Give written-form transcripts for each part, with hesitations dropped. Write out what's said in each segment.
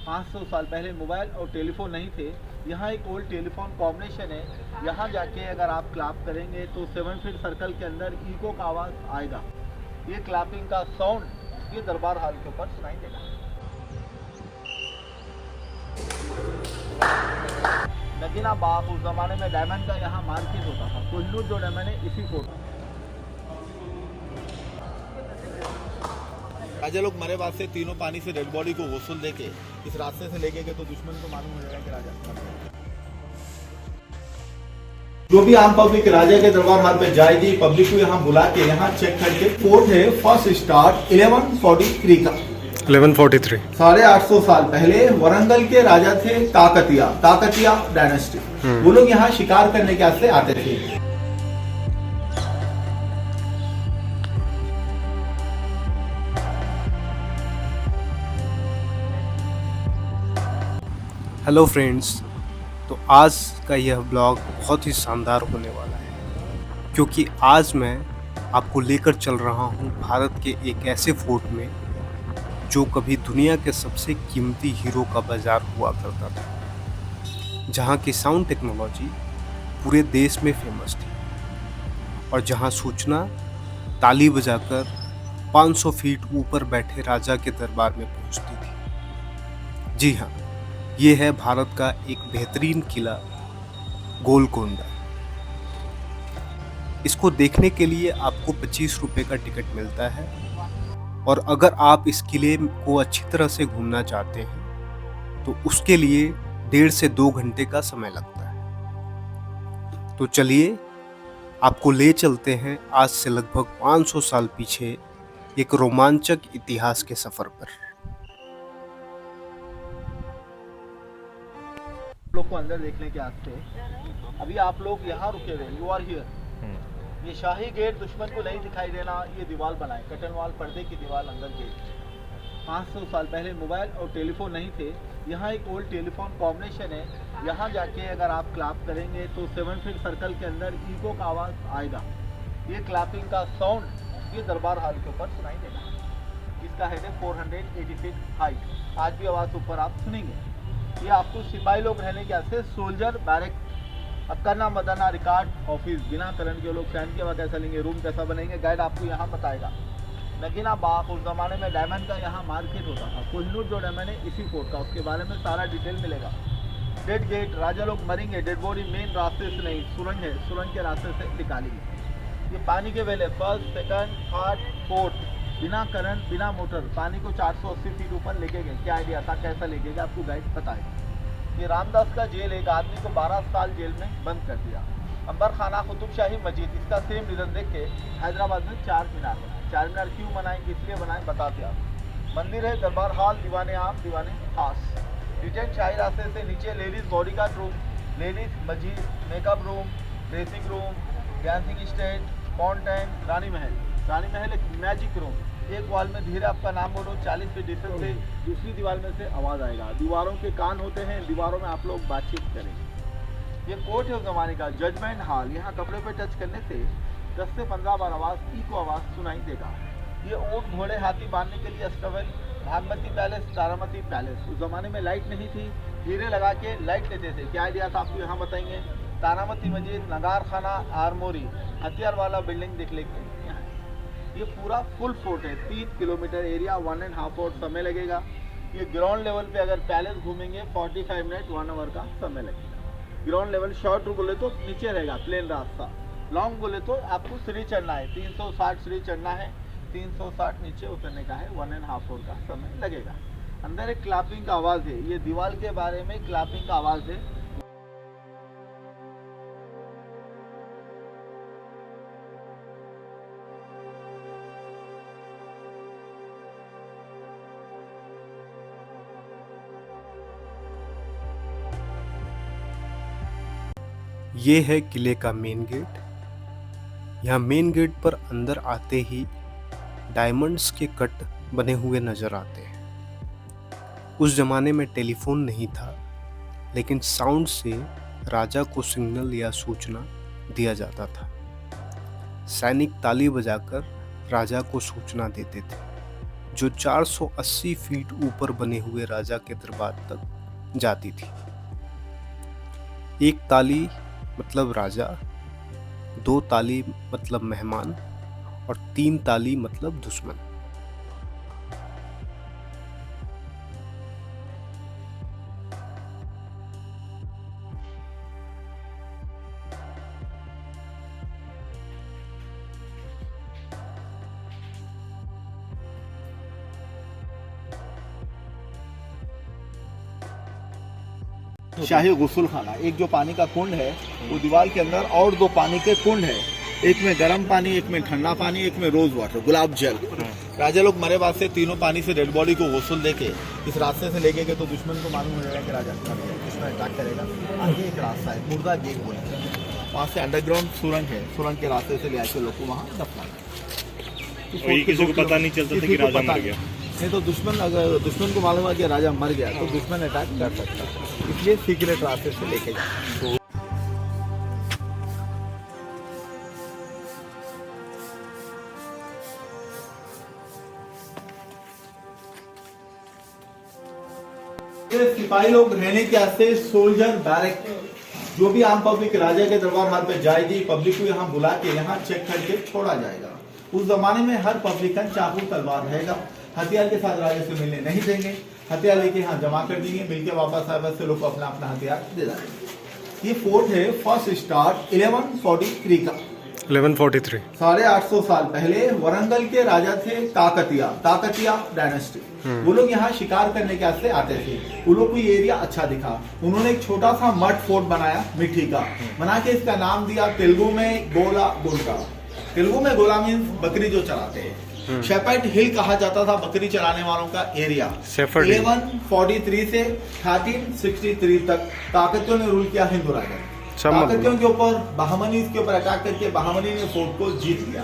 500 साल पहले मोबाइल और टेलीफोन नहीं थे। यहाँ एक ओल्ड टेलीफोन कॉम्बिनेशन है। यहाँ जाके अगर आप क्लैप करेंगे तो 7 फीट सर्कल के अंदर इको का आवाज़ आएगा। ये क्लैपिंग का साउंड ये दरबार हॉल के ऊपर सुनाई देगा। नगीना बाग उस जमाने में डायमंड का यहाँ मार्केट होता था। कोहिनूर जो डायमंड है इसी को राजा लोग मरे बाद से तीनों पानी से डेड बॉडी को वसूल देके इस रास्ते से लेके गए तो दुश्मन को मालूम हो जाएगा कि राजा जो भी आम पब्लिक राजा के दरबार हाल पे जाएगी, पब्लिक को यहाँ बुला के यहाँ चेक करके फोर्ट है फर्स्ट स्टार्ट 1143 का 1143 850 साल पहले वरंगल के राजा थे काकतिया डायनेस्टी। वो लोग यहाँ शिकार करने के वास्ते आते थे। हेलो फ्रेंड्स, तो आज का यह ब्लॉग बहुत ही शानदार होने वाला है क्योंकि आज मैं आपको लेकर चल रहा हूँ भारत के एक ऐसे फोर्ट में जो कभी दुनिया के सबसे कीमती हीरो का बाजार हुआ करता था, जहाँ की साउंड टेक्नोलॉजी पूरे देश में फेमस थी और जहाँ सूचना ताली बजाकर 500 फीट ऊपर बैठे राजा के दरबार में पहुँचती थी। जी हाँ, ये है भारत का एक बेहतरीन किला गोलकोंडा। इसको देखने के लिए आपको 25 रुपये का टिकट मिलता है और अगर आप इस किले को अच्छी तरह से घूमना चाहते हैं तो उसके लिए 1.5 से 2 घंटे का समय लगता है। तो चलिए आपको ले चलते हैं आज से लगभग 500 साल पीछे एक रोमांचक इतिहास के सफर पर। लोग को अंदर देखने के वास्ते अभी आप लोग यहाँ रुके हुए, यू आर हियर। ये शाही गेट दुश्मन को नहीं दिखाई देना, ये दीवार बनाए कटन वाल पर्दे की दीवार अंदर गेट। 500 साल पहले मोबाइल और टेलीफोन नहीं थे। यहाँ एक ओल्ड टेलीफोन कॉम्बिनेशन है। यहाँ जाके अगर आप क्लैप करेंगे तो 7 फीट सर्कल के अंदर इको का आवाज़ आएगा। ये क्लैपिंग का साउंड ये दरबार हॉल के ऊपर सुनाई देगा। इसका हेड है 480 फीट हाइट। आज भी आवाज़ ऊपर आप सुनेंगे। ये आपको सिपाही लोग रहने के वास्ते soldier barrack, अक्करना Madna record office, बिना करंट के लोग फैन के बाद कैसा लेंगे, रूम कैसा बनेंगे, गाइड आपको यहाँ बताएगा। नगीना बाग उस जमाने में डायमंड का यहाँ मार्केट होता था। कोहिनूर जो डायमंड है इसी फोर्ट का, उसके बारे में सारा डिटेल मिलेगा। डेड गेट, राजा लोग मरेंगे, डेड बॉडी मेन रास्ते से नहीं, सुरंग है, सुरंग के रास्ते से निकालेंगे। ये पानी के वेल है, फर्स्ट सेकंड थर्ड फोर्थ, बिना करंट बिना मोटर, पानी को 480 फीट ऊपर लेके गए। क्या आइडिया था कैसा लेके गए, आपको गाइड बताएगा। ये रामदास का जेल, एक आदमी को 12 साल जेल में बंद कर दिया। अंबर खाना कुतुब शाही मस्जिद, इसका सेम डिज़ाइन देख के हैदराबाद में 4 मीनार बनाए। 4 मीनार क्यों बनाए, किस लिए बनाए, बताते आप। मंदिर है दरबार हॉल, दीवाने आम दीवाने खास। रिटर्न शाही रास्ते से नीचे ladies bodyguard room, ladies मस्जिद, makeup room, dressing room, dancing stage, fountain, Rani Mahal एक मैजिक रूम। एक वॉल में धीरे आपका नाम बोलो, 40 फीट डिस्टेंस से दूसरी दीवार में से आवाज़ आएगा। दीवारों के कान होते हैं, दीवारों में आप लोग बातचीत करेंगे। ये कोर्ट है उस जमाने का, जजमेंट हॉल। यहाँ कपड़े पे टच करने से 10 से 15 बार इको आवाज़ सुनाई देगा। ये ऊँट घोड़े हाथी बांधने के लिए अष्टवल, भागमती पैलेस, तारामती पैलेस। उस जमाने में लाइट नहीं थी, हीरे लगा के लाइट लेते थे। क्या आइडिया था आपको यहाँ बताएंगे। तारामती मस्जिद, नगार खाना, आरमोरी, हथियार वाला बिल्डिंग देख लेंगे। ये पूरा फुल फोर्ट है, 3 किलोमीटर एरिया, 1.5 आवर समय लगेगा। ये ग्राउंड लेवल पे अगर पैलेस घूमेंगे 45 मिनट 1 आवर का समय लगेगा। ग्राउंड लेवल शॉर्ट बोले तो नीचे रहेगा प्लेन रास्ता, लॉन्ग बोले तो आपको सीढ़ी चढ़ना है, 360 सीढ़ी चढ़ना है, 360 नीचे उतरने का है, 1.5 आवर का समय लगेगा। अंदर एक क्लैपिंग का आवाज़ है, ये दीवार के बारे में क्लैपिंग का आवाज़ है। ये है किले का मेन गेट। यहाँ मेन गेट पर अंदर आते ही डायमंड्स के कट बने हुए नजर आते हैं। उस जमाने में टेलीफोन नहीं था, लेकिन साउंड से राजा को सिग्नल या सूचना दिया जाता था। सैनिक ताली बजाकर राजा को सूचना देते थे, जो 480 फीट ऊपर बने हुए राजा के दरबार तक जाती थी। एक ताली मतलब राजा, 2 ताली मतलब मेहमान और 3 ताली मतलब दुश्मन। शाही गुस्ल खाना, एक जो पानी का कुंड है वो दीवार के अंदर, और 2 पानी के कुंड है, एक में गर्म पानी, एक में ठंडा पानी, एक में रोज वाटर, गुलाब जल। राजा लोग मरे बाद से तीनों पानी से डेड बॉडी को गुस्ल देके इस रास्ते से लेके गए तो दुश्मन को मालूम हो जाएगा कि राजा मर गया, दुश्मन अटैक करेगा। आगे एक रास्ता है, मुर्दा गेट बोलते हैं, वहाँ से अंडरग्राउंड सुरंग है, सुरंग के रास्ते से ले आके लोग को वहाँ दफनाया। किसी को पता नहीं चलता था कि राजा मर गया। नहीं तो दुश्मन, अगर दुश्मन को मालूम है कि राजा मर गया तो दुश्मन अटैक कर सकता है, इसलिए सीक्रेट रास्ते से लेके जाए। सिपाही लोग रहने के वास्ते सोल्जर बैरक, जो भी आम पब्लिक राजा के दरबार हाल पे जाएगी, पब्लिक को यहाँ बुला के यहाँ चेक करके छोड़ा जाएगा। उस जमाने में हर पब्लिकन चाकू तलवार रहेगा, हथियार के साथ राजा से मिलने नहीं देंगे, हथियार लेके यहाँ जमा कर देंगे, मिलके वापस आए बस से लोग अपना अपना हथियार दे देंगे। ये फोर्ट है फर्स्ट स्टार्ट 1143 का, 1143 850 साल पहले वरंगल के राजा थे काकतिया डायनेस्टी। वो लोग यहाँ शिकार करने के वास्ते आते थे, वो लोग को ये एरिया अच्छा दिखा, उन्होंने एक छोटा सा मड फोर्ट बनाया मिट्टी का, बना के इसका नाम दिया तेलुगु में गोला। तेलुगु में गोला मीन्स बकरी जो चलाते हैं। शेपर्ड हिल कहा जाता था बकरी चलाने वालों का एरिया। 1143 से 1363 तक काकतियों ने रूल किया हिंदू राजा। काकतियों के ऊपर बहामनीज के ऊपर अटैक करके बहामनी ने फोर्ट को जीत लिया।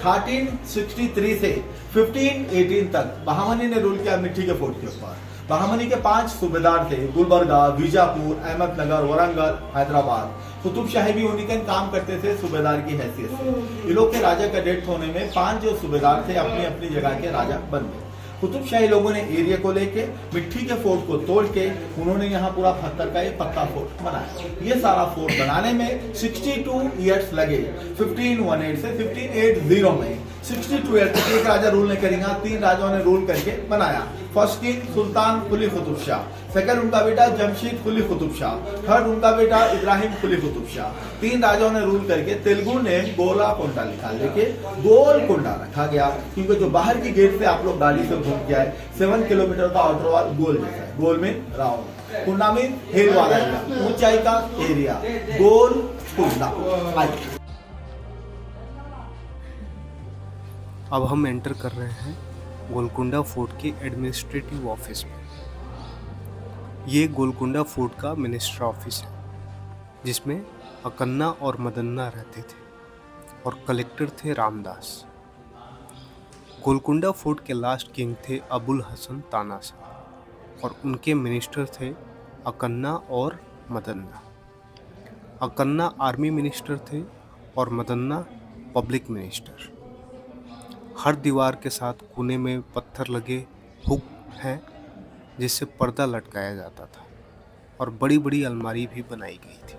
1363 से 1518 तक बहामनी ने रूल किया मिट्टी के फोर्ट के ऊपर। बहामनी के 5 सूबेदार थे, गुलबर्गा, बीजापुर, अहमदनगर, वरंगल, हैदराबाद। कुतुब शाही भी उन्हीं का काम करते थे सूबेदार की हैसियत से। ये लोग के राजा का डेथ होने में 5 जो सूबेदार थे अपनी अपनी जगह के राजा बन गए। कुतुब शाही लोगों ने एरिया को लेके मिट्टी के फोर्ट को तोड़ के उन्होंने यहाँ पूरा पत्थर का एक पक्का फोर्ट बनाया। ये सारा फोर्ट बनाने में 62 ईयर्स लगे। 1518 से 1580 में 62 ईयर्स एक राजा रूल नहीं करेगा, 3 राजाओं ने रूल करके बनाया। फर्स्ट किंग सुल्तान कुली कुतुब शाह, सेकंड उनका बेटा जमशीद कुली कुतुब शाह, थर्ड उनका बेटा इब्राहिम कुली कुतुब शाह। 3 राजाओं ने रूल करके तेलुगु ने गोलाकोंडा लिखा, लेके गोलकोंडा रखा गया, क्योंकि जो बाहर की गेट से आप लोग गाड़ी से घूम के आए 7 किलोमीटर का आउटर वॉल गोल जैसा है, गोल में राउंड, कुंडा में हिल वाला एरिया, ऊंचाई का एरिया, गोल कुंडा। अब हम एंटर कर रहे हैं गोलकुंडा फोर्ट के एडमिनिस्ट्रेटिव ऑफिस में। ये गोलकुंडा फोर्ट का मिनिस्टर ऑफिस है, जिसमें अकन्ना और मदन्ना रहते थे और कलेक्टर थे रामदास। गोलकुंडा फोर्ट के लास्ट किंग थे अबुल हसन तानाशाह और उनके मिनिस्टर थे अकन्ना और मदन्ना। अकन्ना आर्मी मिनिस्टर थे और मदन्ना पब्लिक मिनिस्टर। हर दीवार के साथ कोने में पत्थर लगे हुक हैं जिससे पर्दा लटकाया जाता था और बड़ी बड़ी अलमारी भी बनाई गई थी।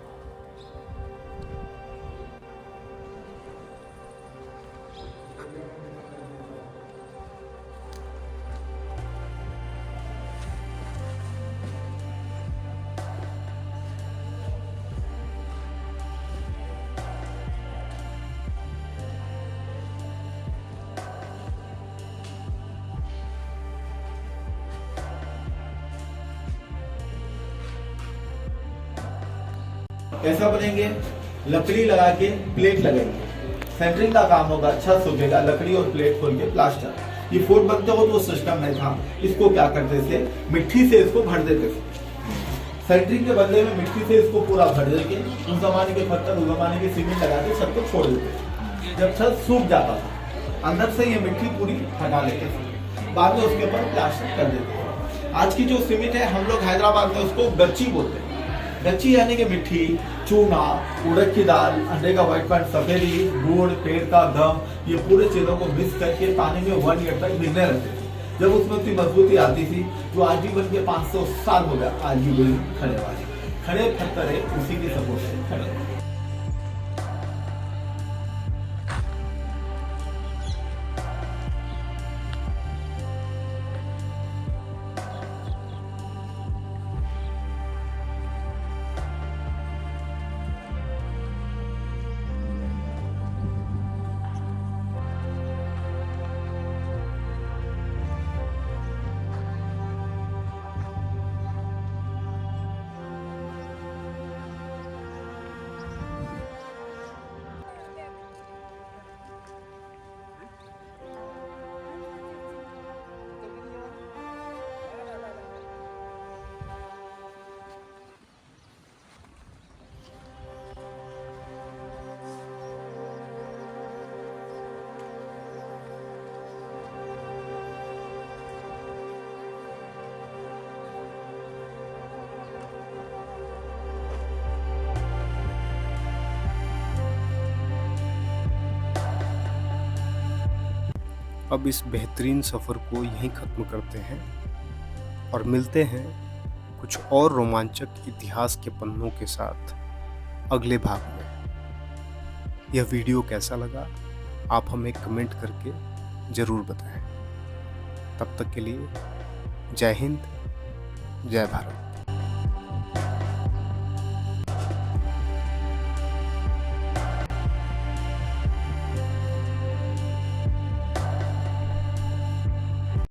ऐसा बनेंगे, लकड़ी लगा के प्लेट लगेंगे, सेंटरिंग का काम होगा, अच्छा सूखेगा, लकड़ी और प्लेट खोल के प्लास्टर। ये फोर्ट बनते हो तो सिस्टम नहीं था, इसको क्या करते थे, मिट्टी से इसको भर देते थे। सेंटरिंग के बदले में मिट्टी से इसको पूरा भर देके उस जमाने के पत्थर, उस जमाने के सीमेंट लगा के छत को छोड़ देते। जब छत सूख जाता था अंदर से ये मिट्टी पूरी हटा लेते थे, बाद में उसके ऊपर प्लास्टर कर देते। आज की जो सीमेंट है हम लोग हैदराबाद में उसको गच्ची बोलते हैं। गच्ची यानी कि मिट्टी, चूना, उड़द की दाल, अंडे का व्हाइट पैंट, सफेदी, गुड़, पेड़ का गम, ये पूरे चीजों को मिक्स करके पानी में 1 ईयर तक भिगने रहते थे। जब उसमें उतनी मजबूती आती थी, जो आज भी बन के 500 साल हो गया, आज भी बिल्डिंग खड़े वाले खड़े पत्थर है, उसी के सपोर्ट से खड़े। अब इस बेहतरीन सफ़र को यहीं ख़त्म करते हैं और मिलते हैं कुछ और रोमांचक इतिहास के पन्नों के साथ अगले भाग में। यह वीडियो कैसा लगा आप हमें कमेंट करके ज़रूर बताएं। तब तक के लिए जय हिंद, जय भारत।